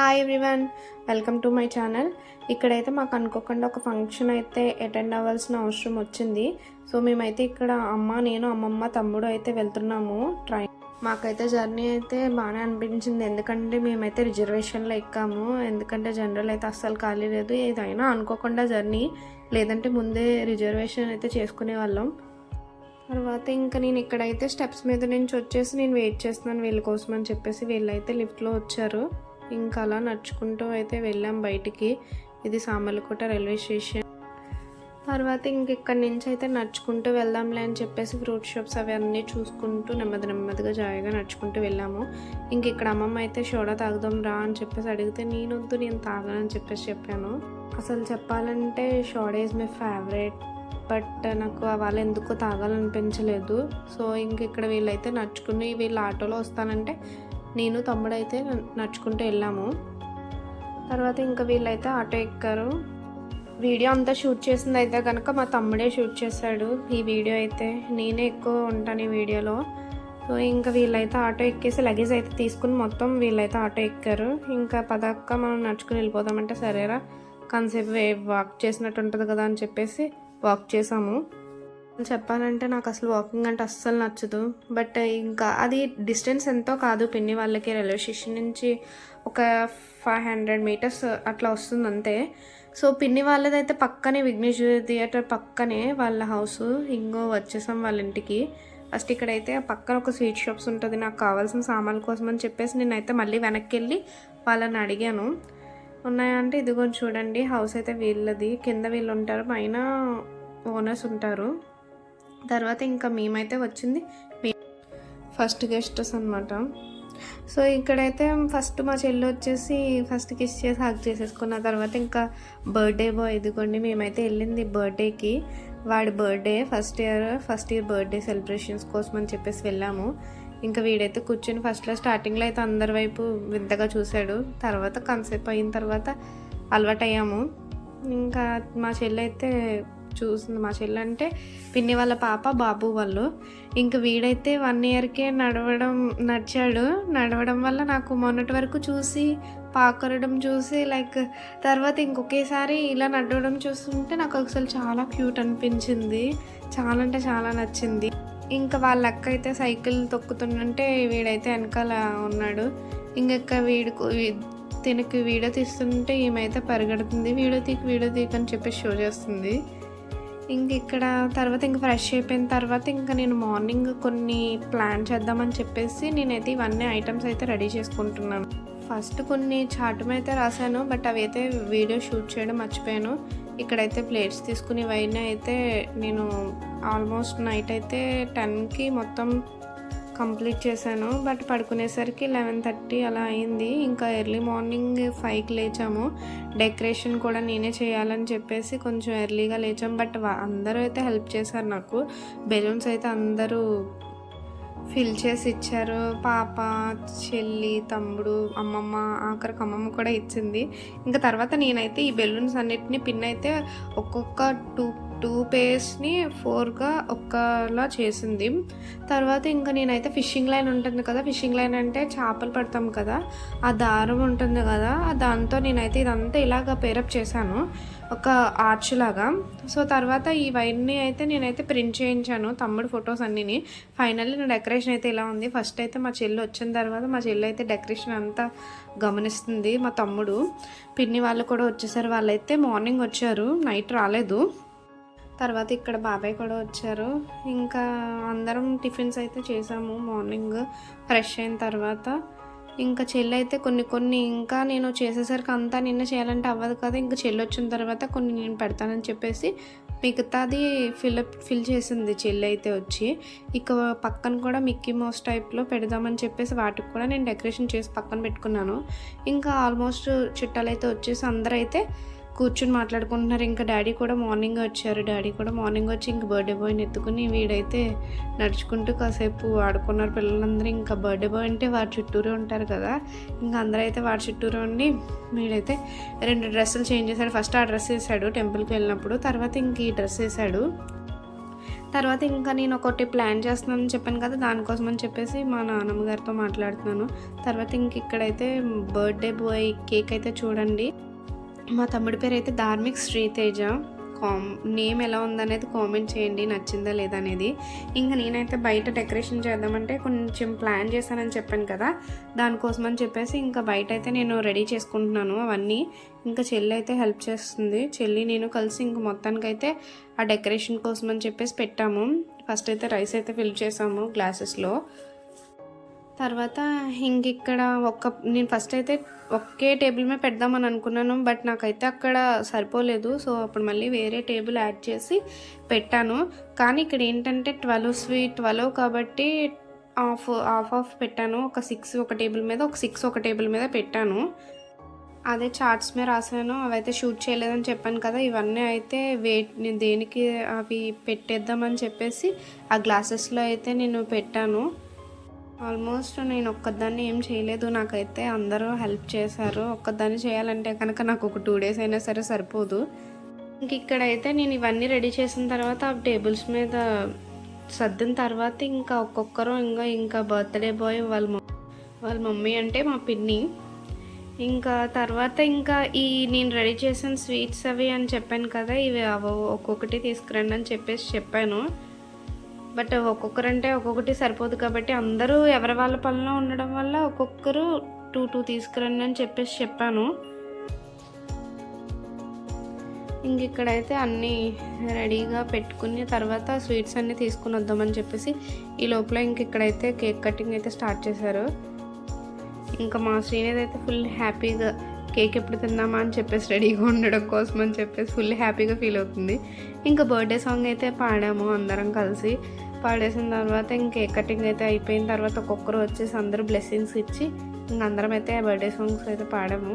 Hi everyone, welcome to my channel. ఇక్కడైతే మాకు అనుకోకుండా ఒక ఫంక్షన్ అయితే అటెండ్ అవ్వాల్సిన అవసరం వచ్చింది. సో మేమైతే ఇక్కడ నేను అమ్మమ్మ తమ్ముడు అయితే వెళ్తున్నాము ట్రైన్. మాకైతే జర్నీ అయితే బాగానే అనిపించింది, ఎందుకంటే మేమైతే రిజర్వేషన్లో ఎక్కాము. ఎందుకంటే జనరల్ అయితే అస్సలు ఖాళీ లేదు. ఏదైనా అనుకోకుండా జర్నీ, లేదంటే ముందే రిజర్వేషన్ అయితే చేసుకునే వాళ్ళం. తర్వాత ఇంకా నేను ఇక్కడైతే స్టెప్స్ మీద నుంచి వచ్చేసి నేను వెయిట్ చేస్తున్నాను వీళ్ళ కోసం అని చెప్పేసి వీళ్ళైతే లిఫ్ట్లో వచ్చారు. ఇంకా అలా నడుచుకుంటూ అయితే వెళ్ళాం బయటికి. ఇది సామర్లకోట రైల్వే స్టేషన్. తర్వాత ఇక్కడి నుంచి అయితే నడుచుకుంటూ వెళ్దాంలే అని చెప్పేసి ఫ్రూట్ షాప్స్ అవి అన్నీ చూసుకుంటూ నెమ్మదిగా జాయిగా నడుచుకుంటూ వెళ్ళాము. ఇక్కడ అమ్మమ్మ అయితే సోడా తాగుదాం రా అని చెప్పేసి అడిగితే నేను తాగనని చెప్పేసి చెప్పాను. అసలు చెప్పాలంటే soda is my favourite, but నాకు వాళ్ళు ఎందుకో తాగాలనిపించలేదు. సో ఇక్కడ వీళ్ళైతే నడుచుకుని వీళ్ళు ఆటోలో వస్తానంటే నేను తమ్ముడు అయితే నడుచుకుంటూ వెళ్ళాము. తర్వాత వీళ్ళైతే ఆటో ఎక్కారు. వీడియో అంతా షూట్ చేసింది అయితే కనుక మా తమ్ముడే షూట్ చేశాడు. ఈ వీడియో అయితే నేనే ఎక్కువ ఉంటాను ఈ వీడియోలో. సో వీళ్ళైతే ఆటో ఎక్కేసి లగేజ్ అయితే తీసుకుని మొత్తం వీళ్ళైతే ఆటో ఎక్కారు. పదక్క మనం నడుచుకుని వెళ్ళిపోదామంటే సరేరా కాన్సేపు వాక్ చేసినట్టు ఉంటుంది కదా అని చెప్పేసి వాక్ చేసాము. చెప్పాలంటే నాకు అసలు వాకింగ్ అంటే అస్సలు నచ్చదు. బట్ అది డిస్టెన్స్ ఎంతో కాదు, పిన్ని వాళ్ళకి రైల్వే స్టేషన్ నుంచి ఒక 500 మీటర్స్ అట్లా వస్తుంది అంతే. సో పిన్ని వాళ్ళదైతే పక్కనే విఘ్నేశ్వర థియేటర్ పక్కనే వాళ్ళ హౌస్. వచ్చేసాం వాళ్ళ ఇంటికి. ఫస్ట్ ఇక్కడైతే పక్కన ఒక స్వీట్ షాప్స్ ఉంటుంది, నాకు కావాల్సిన సామాన్ల కోసం అని చెప్పేసి నేనైతే మళ్ళీ వెనక్కి వెళ్ళి వాళ్ళని అడిగాను ఉన్నాయంటే. ఇదిగోని చూడండి, హౌస్ అయితే వీళ్ళది, కింద వీళ్ళు ఉంటారు, పైన ఓనర్స్ ఉంటారు. తర్వాత మేమైతే వచ్చింది ఫస్ట్ గెస్టర్స్ అనమాట. సో ఇక్కడైతే ఫస్ట్ మా చెల్లి వచ్చేసి ఫస్ట్ కిస్ చేసి హగ్ చేసేసుకున్న తర్వాత బర్త్డే బాయ్ ఇదిగోండి, మేమైతే వెళ్ళింది బర్త్డేకి. వాడి birthday first year birthday celebrations కోసం అని చెప్పేసి వెళ్ళాము. వీడైతే కూర్చొని ఫస్ట్లో స్టార్టింగ్లో అయితే అందరి వైపు వింతగా చూశాడు. తర్వాత కాన్సెప్ట్ అయిన తర్వాత అలవాటు అయ్యాము. మా చెల్లి అయితే చూసింది. మా చెల్లి అంటే పిన్ని వాళ్ళ పాప, బాబు వాళ్ళు. వీడైతే 1 ఇయర్కే నడవడం వల్ల నాకు మొన్నటి వరకు చూసి పాకరడం చూసి తర్వాత ఇంకొకేసారి ఇలా నడవడం చూస్తుంటే నాకు అసలు చాలా క్యూట్ అనిపించింది. చాలా అంటే చాలా నచ్చింది. వాళ్ళ అక్క అయితే సైకిల్ తొక్కుతుంటే వీడైతే వెనకాల ఉన్నాడు. తినకి వీడియో తీస్తుంటే ఈమెయితే పరిగెడుతుంది, వీడియో తీక్ అని చెప్పి షో చేస్తుంది. ఇక్కడ తర్వాత ఫ్రెష్ అయిపోయిన తర్వాత నేను మార్నింగ్ కొన్ని ప్లాన్ చేద్దామని చెప్పేసి నేనైతే ఇవన్నీ ఐటమ్స్ అయితే రెడీ చేసుకుంటున్నాను. ఫస్ట్ కొన్ని చార్ట్ అయితే రాశాను, బట్ అవి అయితే వీడియో షూట్ చేయడం మర్చిపోయాను. ఇక్కడైతే ప్లేట్స్ తీసుకుని ఇవన్నీ అయితే నేను ఆల్మోస్ట్ నైట్ అయితే 10కి మొత్తం కంప్లీట్ చేశాను. బట్ పడుకునేసరికి 11:30 అలా అయింది. ఎర్లీ మార్నింగ్ 5కి లేచాము. డెకరేషన్ కూడా నేనే చేయాలని చెప్పేసి కొంచెం ఎర్లీగా లేచాము. బట్ అందరూ అయితే హెల్ప్ చేశారు నాకు. బెలూన్స్ అయితే అందరూ ఫిల్ చేసి ఇచ్చారు. పాప, చెల్లి, తమ్ముడు, అమ్మమ్మ, ఆఖరికి అమ్మమ్మ కూడా ఇచ్చింది. తర్వాత నేనైతే ఈ బెలూన్స్ అన్నిటిని పిన్ అయితే ఒక్కొక్క టూ పేర్స్ని 4గా ఒక్కలా చేసింది. తర్వాత నేనైతే ఫిషింగ్ లైన్ ఉంటుంది కదా, ఫిషింగ్ లైన్ అంటే చేపలు పడతాం కదా, ఆ దారం ఉంటుంది కదా, దాంతో నేనైతే ఇదంతా ఇలాగ పేరప్ చేశాను, ఒక ఆర్చ్ లాగా. సో తర్వాత ఇవన్నీ అయితే నేనైతే ప్రింట్ చేయించాను, తమ్ముడు ఫొటోస్ అన్నీని. ఫైనల్లీ నా డెకరేషన్ అయితే ఇలా ఉంది. ఫస్ట్ అయితే మా చెల్లి వచ్చిన తర్వాత మా చెల్లి అయితే డెకరేషన్ అంతా గమనిస్తుంది. మా తమ్ముడు, పిన్ని వాళ్ళు కూడా వచ్చేసారు. వాళ్ళైతే మార్నింగ్ వచ్చారు, నైట్ రాలేదు. తర్వాత ఇక్కడ బాబాయ్ కూడా వచ్చారు. అందరం టిఫిన్స్ అయితే చేసాము మార్నింగ్ ఫ్రెష్ అయిన తర్వాత. చెల్లి అయితే కొన్ని నేను చేసేసరికి అంతా నిన్న చేయాలంటే అవ్వదు కదా, చెల్లి వచ్చిన తర్వాత కొన్ని నేను పెడతానని చెప్పేసి మిగతాది ఫిల్ చేసింది చెల్లి అయితే వచ్చి. పక్కన కూడా మిక్కీ మౌస్ టైప్లో పెడదామని చెప్పేసి వాటికి కూడా నేను డెకరేషన్ చేసి పక్కన పెట్టుకున్నాను. ఆల్మోస్ట్ చుట్టాలు అయితే వచ్చేసి అందరూ అయితే కూర్చుని మాట్లాడుకుంటున్నారు. డాడీ కూడా మార్నింగ్ వచ్చారు. డాడీ కూడా మార్నింగ్ వచ్చి బర్త్డే బాయ్ని ఎత్తుకుని వీడైతే నడుచుకుంటూ కాసేపు ఆడుకున్నారు పిల్లలందరూ. బర్త్డే బాయ్ అంటే వాడి చుట్టూరే ఉంటారు కదా, అందరూ అయితే వాడి చుట్టూరే ఉండి వీడైతే 2 డ్రెస్సులు చేంజ్ చేశాడు. ఫస్ట్ ఆ డ్రెస్ వేసాడు టెంపుల్కి వెళ్ళినప్పుడు, తర్వాత ఈ డ్రెస్ వేసాడు. తర్వాత ఇంకా నేను ఒకటి ప్లాన్ చేస్తున్నానని చెప్పాను కదా, దానికోసం అని చెప్పేసి మా నాన్నమ్మ గారితో మాట్లాడుతున్నాను. తర్వాత ఇంక ఇక్కడైతే బర్త్డే బాయ్ కేక్ అయితే చూడండి. మా తమ్ముడి పేరు అయితే ధార్మిక్ శ్రీతేజ. నేమ్ ఎలా ఉందనేది కామెంట్ చేయండి, నచ్చిందా లేదా అనేది. ఇంకా నేనైతే బయట డెకరేషన్ చేద్దామంటే కొంచెం ప్లాన్ చేశానని చెప్పాను కదా, దానికోసం అని చెప్పేసి ఇంకా బయట అయితే నేను రెడీ చేసుకుంటున్నాను అవన్నీ. ఇంకా చెల్లి అయితే హెల్ప్ చేస్తుంది. చెల్లి నేను కలిసి ఇంక మొత్తానికైతే ఆ డెకరేషన్ కోసం అని చెప్పేసి పెట్టాము. ఫస్ట్ అయితే రైస్ అయితే ఫిల్ చేసాము గ్లాసెస్లో. తర్వాత ఇంక ఇక్కడ నేను ఫస్ట్ అయితే ఒకే టేబుల్ మీద పెడదామని అనుకున్నాను, బట్ నాకైతే అక్కడ సరిపోలేదు. సో అప్పుడు మళ్ళీ వేరే టేబుల్ యాడ్ చేసి పెట్టాను. కానీ ఇక్కడ ఏంటంటే 12 కాబట్టి హాఫ్ పెట్టాను. ఒక 6 ఒక టేబుల్ మీద, ఒక 6 ఒక టేబుల్ మీద పెట్టాను. అదే చార్ట్స్ మీద రాసాను, అవైతే షూట్ చేయలేదని చెప్పాను కదా. ఇవన్నీ అయితే నేను దేనికి అవి పెట్టేద్దామని చెప్పేసి ఆ గ్లాసెస్లో అయితే నేను పెట్టాను. ఆల్మోస్ట్ నేను ఒక్కదాన్ని ఏం చేయలేదు, నాకైతే అందరూ హెల్ప్ చేశారు. ఒక్కదాన్ని చేయాలంటే కనుక నాకు ఒక 2 days అయినా సరే సరిపోదు. ఇంక ఇక్కడైతే నేను ఇవన్నీ రెడీ చేసిన తర్వాత ఆ టేబుల్స్ మీద సర్దిన తర్వాత ఇంకా ఒక్కొక్కరు ఇంకా బర్త్డే బాయ్ వాళ్ళ మమ్మీ అంటే మా పిన్ని. ఇంకా తర్వాత ఇంకా నేను రెడీ చేసిన స్వీట్స్ అవి అని చెప్పాను కదా, ఇవి ఒక్కొక్కటి తీసుకురండి అని చెప్పాను. బట్ ఒక్కొక్కరంటే ఒక్కొక్కటి సరిపోదు కాబట్టి అందరూ ఎవరి వాళ్ళ పనిలో ఉండడం వల్ల ఒక్కొక్కరు 2 తీసుకురండి అని చెప్పాను. ఇంక ఇక్కడైతే అన్నీ రెడీగా పెట్టుకుని తర్వాత స్వీట్స్ అన్నీ తీసుకుని వద్దామని చెప్పేసి ఈ లోపల ఇంక ఇక్కడైతే కేక్ కటింగ్ అయితే స్టార్ట్ చేశారు. ఇంకా మా శ్రీనిధి అయితే ఫుల్ హ్యాపీగా కేక్ ఎప్పుడు తిందామా అని చెప్పేసి రెడీగా ఉండడం కోసం అని చెప్పేసి ఫుల్ హ్యాపీగా ఫీల్ అవుతుంది. ఇంకా బర్త్డే సాంగ్ అయితే పాడాము అందరం కలిసి. పాడేసిన తర్వాత ఇంక కేక్ కటింగ్ అయితే అయిపోయిన తర్వాత ఒక్కొక్కరు వచ్చేసి అందరూ బ్లెస్సింగ్స్ ఇచ్చి ఇంక అందరం అయితే బర్త్డే సాంగ్స్ అయితే పాడాము.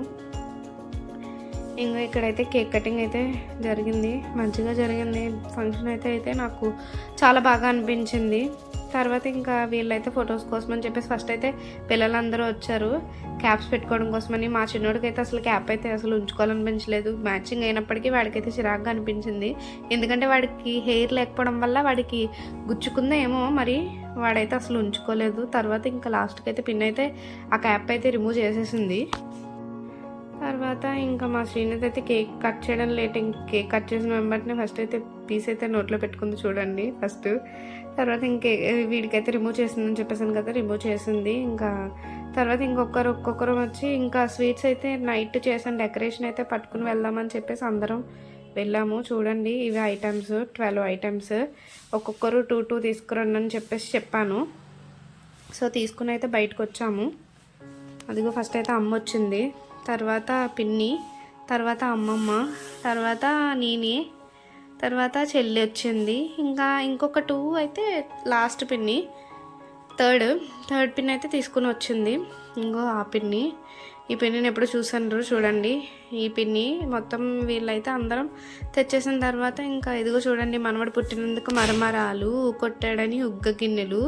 ఇంకా ఇక్కడైతే కేక్ కటింగ్ అయితే జరిగింది, మంచిగా జరిగింది ఫంక్షన్ అయితే నాకు చాలా బాగా అనిపించింది. తర్వాత ఇంకా వీళ్ళైతే ఫొటోస్ కోసం అని చెప్పేసి ఫస్ట్ అయితే పిల్లలందరూ వచ్చారు క్యాప్స్ పెట్టుకోవడం కోసమని. మా చిన్నోడికి అయితే అసలు క్యాప్ అయితే అసలు ఉంచుకోవాలనిపించలేదు, మ్యాచింగ్ అయినప్పటికీ వాడికైతే చిరాగ్గా అనిపించింది. ఎందుకంటే వాడికి హెయిర్ లేకపోవడం వల్ల వాడికి గుచ్చుకుందో ఏమో మరి, వాడైతే అసలు ఉంచుకోలేదు. తర్వాత ఇంకా లాస్ట్కి అయితే పిన్ అయితే ఆ క్యాప్ అయితే రిమూవ్ చేసేసింది. తర్వాత ఇంకా మా శ్రీనిధి అయితే కేక్ కట్ చేయడం లేట్. కేక్ కట్ చేసిన వెంబటనే ఫస్ట్ అయితే పీస్ అయితే నోట్లో పెట్టుకుంది చూడండి ఫస్ట్. తర్వాత వీడికైతే రిమూవ్ చేసిందని చెప్పేసాను కదా, రిమూవ్ చేసింది. ఇంకా తర్వాత ఒక్కొక్కరు వచ్చి ఇంకా స్వీట్స్ అయితే నైట్ చేసాను డెకరేషన్ అయితే పట్టుకుని వెళ్దామని చెప్పేసి అందరం వెళ్ళాము. చూడండి ఇవి ఐటమ్స్ 12 ఐటమ్స్, ఒక్కొక్కరు 2 తీసుకురండి అని చెప్పేసి చెప్పాను. సో తీసుకుని అయితే బయటకు వచ్చాము. అదిగో ఫస్ట్ అయితే అమ్మ వచ్చింది, తర్వాత పిన్ని, తర్వాత అమ్మమ్మ, తర్వాత నేనే, తర్వాత చెల్లి వచ్చింది. ఇంకా ఇంకొక 2 అయితే లాస్ట్ పిన్ని, థర్డ్ పిన్ అయితే తీసుకుని వచ్చింది. ఇంకో ఆ పిన్ని, ఈ పిన్నిని ఎప్పుడు చూసాను చూడండి. ఈ పిన్ని మొత్తం వీళ్ళైతే అందరం తెచ్చేసిన తర్వాత ఇంకా ఇదిగో చూడండి, మనవడు పుట్టినందుకు మరమరాలు, కొట్టాడని ఉగ్గ గిన్నెలు,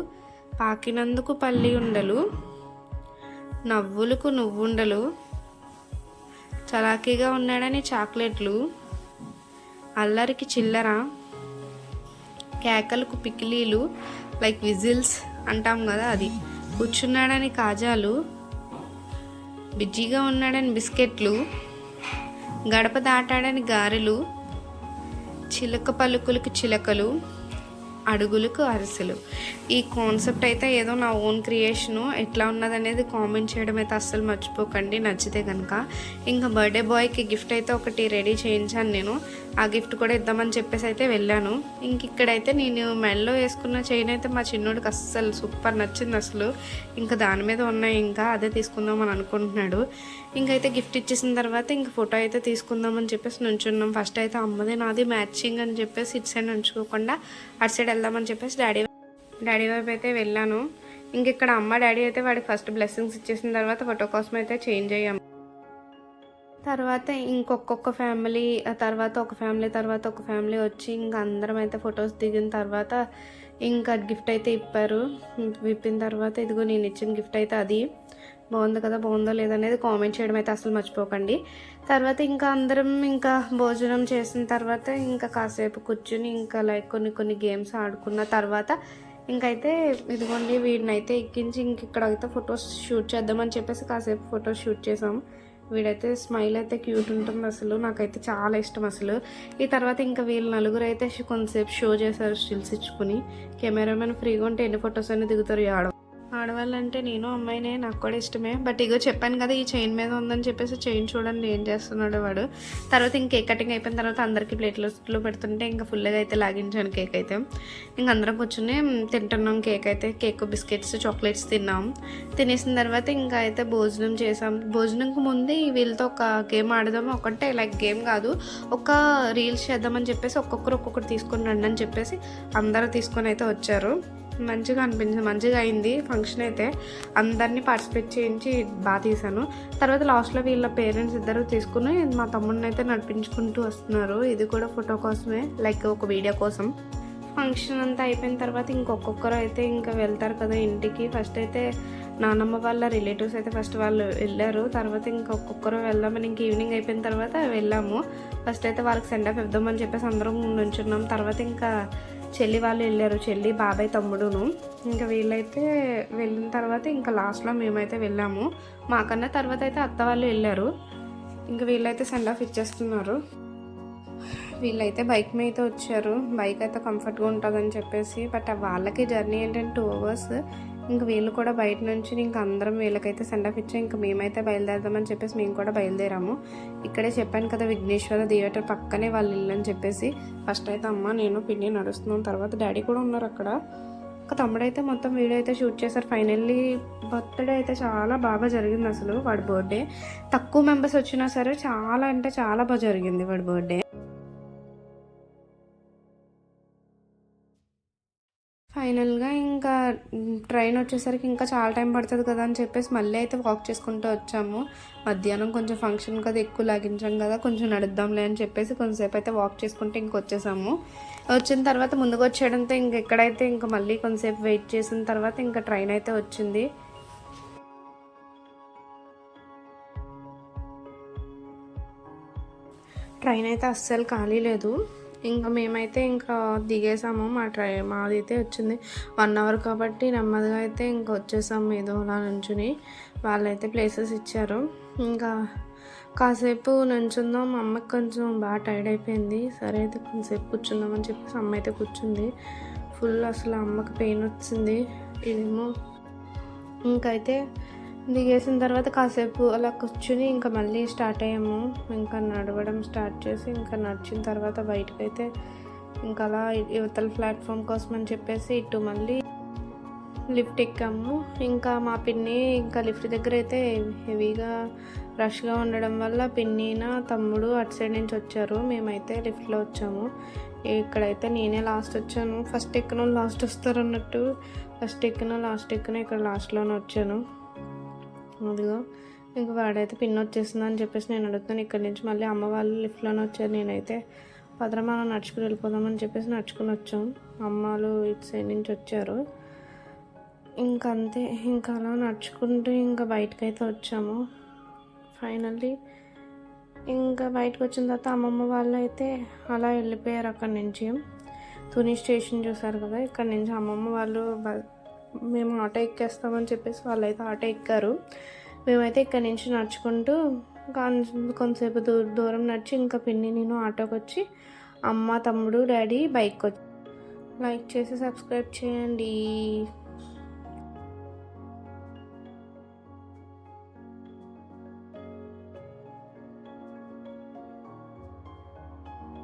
పాకినందుకు పల్లి ఉండలు, నవ్వులకు నువ్వుండలు, చలాకీగా ఉన్నాడని చాక్లెట్లు, అల్లరికి చిల్లర, కేకలకు పికిలీలు లైక్ విజిల్స్ అంటాం కదా అది, కూర్చున్నాడని కాజాలు, బిజీగా ఉన్నాడని బిస్కెట్లు, గడప దాటాడని గారెలు, చిలక పలుకులకు చిలకలు, అడుగులకు అరిసెలు. ఈ కాన్సెప్ట్ అయితే ఏదో నా ఓన్ క్రియేషను. ఎట్లా ఉన్నదనేది కామెంట్ చేయడం అయితే అస్సలు మర్చిపోకండి నచ్చితే కనుక. ఇంకా బర్త్డే బాయ్కి గిఫ్ట్ అయితే ఒకటి రెడీ చేయించాను నేను, ఆ గిఫ్ట్ కూడా ఇద్దామని చెప్పేసి అయితే వెళ్ళాను. ఇంక ఇక్కడైతే నేను మెడలో వేసుకున్న చైన్ అయితే మా చిన్నోడికి అస్సలు సూపర్ నచ్చింది అసలు. ఇంకా దాని మీద ఉన్నాయి, ఇంకా అదే తీసుకుందామని అనుకుంటున్నాడు. ఇంకైతే గిఫ్ట్ ఇచ్చేసిన తర్వాత ఇంక ఫోటో అయితే తీసుకుందామని చెప్పేసి నుంచున్నాం. ఫస్ట్ అయితే అమ్మది నాది మ్యాచింగ్ అని చెప్పేసి ఇటు సైడ్ నుంచుకోకుండా అటు సైడ్ వెళ్దామని చెప్పేసి డాడీ వైపు అయితే వెళ్ళాను. ఇంక ఇక్కడ అమ్మ డాడీ అయితే వాడికి ఫస్ట్ బ్లెస్సింగ్స్ ఇచ్చేసిన తర్వాత ఫోటో కోసం అయితే చేంజ్ అయ్యాము. తర్వాత ఇంకొక ఫ్యామిలీ, తర్వాత ఒక ఫ్యామిలీ వచ్చి ఇంకా అందరం అయితే ఫొటోస్ దిగిన తర్వాత ఇంకా గిఫ్ట్ అయితే ఇప్పారు. విప్పిన తర్వాత ఇదిగో నేను ఇచ్చిన గిఫ్ట్ అయితే అది. బాగుంది కదా, బాగుందో లేదనేది కామెంట్ చేయడం అయితే అసలు మర్చిపోకండి. తర్వాత ఇంకా అందరం ఇంకా భోజనం చేసిన తర్వాత ఇంకా కాసేపు కూర్చుని ఇంకా లైక్ కొన్ని గేమ్స్ ఆడుకున్న తర్వాత ఇంకైతే ఇదిగోండి వీడినైతే ఎక్కించి ఇంక ఇక్కడైతే ఫొటోస్ షూట్ చేద్దామని చెప్పేసి కాసేపు ఫొటోస్ షూట్ చేసాం. వీడైతే స్మైల్ అయితే క్యూట్ ఉంటుంది, అసలు నాకైతే చాలా ఇష్టం అసలు. ఈ తర్వాత ఇంకా వీళ్ళు నలుగురు అయితే కొంతసేపు షో చేశారు స్టిల్స్ ఇచ్చుకుని. కెమెరామెన్ ఫ్రీగా ఉంటే ఎన్ని ఫొటోస్ అన్నీ దిగుతారు ఆడవాళ్ళంటే నేను అమ్మాయినే, నాకు కూడా ఇష్టమే. బట్ ఇగో చెప్పాను కదా ఈ చైన్ మీద ఉందని చెప్పేసి చైన్ చూడండి ఏం చేస్తున్నాడు వాడు. తర్వాత ఇంక కేక్ కటింగ్ అయిపోయిన తర్వాత అందరికీ ప్లేట్లో పెడుతుంటే ఇంకా ఫుల్గా అయితే లాగించాను కేక్ అయితే. ఇంక అందరం కూర్చుని తింటున్నాం కేక్ అయితే. కేక్, బిస్కెట్స్, చాక్లెట్స్ తిన్నాం. తినేసిన తర్వాత ఇంకా అయితే భోజనం చేసాం. భోజనంకు ముందు వీళ్ళతో ఒక గేమ్ ఆడదాము. ఒకటే లైక్ గేమ్ కాదు, ఒక రీల్స్ చేద్దామని చెప్పేసి ఒక్కొక్కటి తీసుకొని రండి అని చెప్పేసి అందరూ తీసుకొని అయితే వచ్చారు. మంచిగా అనిపించింది, మంచిగా అయింది ఫంక్షన్ అయితే. అందరినీ పార్టిసిపేట్ చేయించి బాగా తీశాను. తర్వాత లాస్ట్లో వీళ్ళ పేరెంట్స్ ఇద్దరు తీసుకుని మా తమ్ముడిని అయితే నడిపించుకుంటూ వస్తున్నారు. ఇది కూడా ఫోటో కోసమే, లైక్ ఒక వీడియో కోసం. ఫంక్షన్ అంతా అయిపోయిన తర్వాత ఇంకొకరు అయితే ఇంకా వెళ్తారు కదా ఇంటికి. ఫస్ట్ అయితే నానమ్మ వాళ్ళ రిలేటివ్స్ అయితే ఫస్ట్ వాళ్ళు వెళ్ళారు. తర్వాత ఇంకొకరు వెళ్దామని ఇంక ఈవినింగ్ అయిపోయిన తర్వాత వెళ్ళాము. ఫస్ట్ అయితే వాళ్ళకి సెండ్ ఆఫ్ ఇద్దామని చెప్పేసి అందరం నుంచున్నాం. తర్వాత ఇంకా చెల్లి వాళ్ళు వెళ్ళారు, చెల్లి, బాబాయ్, తమ్ముడును. ఇంకా వీళ్ళైతే వెళ్ళిన తర్వాత ఇంకా లాస్ట్లో మేమైతే వెళ్ళాము. మాకన్నా తర్వాత అయితే అత్త వాళ్ళు వెళ్ళారు. ఇంకా వీళ్ళైతే సెండ్ ఆఫ్ ఇచ్చేస్తున్నారు. వీళ్ళైతే బైక్ మీద అయితే వచ్చారు. బైక్ అయితే కంఫర్ట్గా ఉంటుందని చెప్పేసి. బట్ వాళ్ళకి జర్నీ ఏంటంటే 2 hours. ఇంక వీళ్ళు కూడా బయట నుంచి ఇంక అందరం వీళ్ళకైతే సెండ్ ఆఫ్ ఇచ్చాం. ఇంకా మేమైతే బయలుదేరదామని చెప్పేసి మేము కూడా బయలుదేరాము. ఇక్కడే చెప్పాను కదా విఘ్నేశ్వర థియేటర్ పక్కనే వాళ్ళ ఇల్లు అని చెప్పేసి. ఫస్ట్ అయితే అమ్మ, నేను, పిన్ని నడుస్తున్నాం. తర్వాత డాడీ కూడా ఉన్నారు అక్కడ. ఒక తమ్ముడైతే మొత్తం వీడియో అయితే షూట్ చేశారు. ఫైనల్లీ బర్త్డే అయితే చాలా బాగా జరిగింది అసలు. వాడి బర్త్డే తక్కువ మెంబర్స్ వచ్చినా సరే చాలా అంటే చాలా బాగా జరిగింది వాడి బర్త్డే. ఫైనల్గా ఇంకా ట్రైన్ వచ్చేసరికి ఇంకా చాలా టైం పడుతుంది కదా అని చెప్పేసి మళ్ళీ అయితే వాక్ చేసుకుంటూ వచ్చాము. మధ్యాహ్నం కొంచెం ఫంక్షన్ కదా ఎక్కువ లాగించాం కదా, కొంచెం నడుద్దాంలే అని చెప్పేసి కొంచెంసేపు అయితే వాక్ చేసుకుంటే ఇంకొచ్చేసాము. వచ్చిన తర్వాత ముందుకు వచ్చేయడంతో ఎక్కడైతే ఇంకా మళ్ళీ కొంచెంసేపు వెయిట్ చేసిన తర్వాత ఇంకా ట్రైన్ అయితే వచ్చింది. ట్రైన్ అయితే అస్సలు ఖాళీ లేదు. ఇంకా మేమైతే ఇంకా దిగేసాము. మాది అయితే వచ్చింది 1 hour కాబట్టి నెమ్మదిగా అయితే ఇంకా వచ్చేసాము ఏదోలా నుంచుని. వాళ్ళైతే ప్లేసెస్ ఇచ్చారు. ఇంకా కాసేపు నుంచుందాం. మా అమ్మకి కొంచెం బాగా టైర్డ్ అయిపోయింది. సరే అయితే కొంచెంసేపు కూర్చుందామని చెప్పేసి అమ్మ అయితే కూర్చుంది. ఫుల్ అసలు అమ్మకి పెయిన్ వచ్చింది. ఇదేమో ఇంకైతే దిగేసిన తర్వాత కాసేపు అలా కూర్చుని ఇంకా మళ్ళీ స్టార్ట్ అయ్యాము. ఇంకా నడవడం స్టార్ట్ చేసి ఇంకా నడిచిన తర్వాత బయటకైతే ఇంకా అలా యువతల ప్లాట్ఫామ్ కోసం అని చెప్పేసి ఇటు మళ్ళీ లిఫ్ట్ ఎక్కాము. ఇంకా మా పిన్ని ఇంకా లిఫ్ట్ దగ్గర అయితే హెవీగా రష్గా ఉండడం వల్ల పిన్నిన తమ్ముడు అటు సైడ్ నుంచి వచ్చారు. మేమైతే లిఫ్ట్లో వచ్చాము. ఇక్కడైతే నేనే లాస్ట్ వచ్చాను. ఫస్ట్ ఎక్కన లాస్ట్ వస్తారు అన్నట్టు ఫస్ట్ ఎక్కన లాస్ట్ ఎక్కన ఇక్కడ లాస్ట్లోనే వచ్చాను. అదిగో ఇంక వాడైతే పిన్ వచ్చేసిందని చెప్పేసి నేను అడుగుతాను. ఇక్కడి నుంచి మళ్ళీ అమ్మ వాళ్ళు లిఫ్ట్లోనే వచ్చారు. నేనైతే భద్రమాన నడుచుకుని వెళ్ళిపోదామని చెప్పేసి నడుచుకుని వచ్చాం. అమ్మాలు ఇటు సైడ్ నుంచి వచ్చారు. ఇంకా అంతే, ఇంకా అలా నడుచుకుంటూ ఇంకా బయటకైతే వచ్చాము. ఫైనల్లీ ఇంకా బయటకు వచ్చిన తర్వాత అమ్మమ్మ వాళ్ళు అయితే అలా వెళ్ళిపోయారు అక్కడి నుంచి. తుని స్టేషన్ చూసారు కదా, ఇక్కడ నుంచి అమ్మమ్మ వాళ్ళు మేము ఆటో ఎక్కేస్తామని చెప్పేసి వాళ్ళైతే ఆటో ఎక్కారు. మేమైతే ఇక్కడ నుంచి నడుచుకుంటూ కొంతసేపు దూరం నడిచి ఇంకా పిన్ని నేను ఆటోకి వచ్చి అమ్మ, తమ్ముడు, డాడీ బైక్ వచ్చి. లైక్ చేసి సబ్స్క్రైబ్ చేయండి.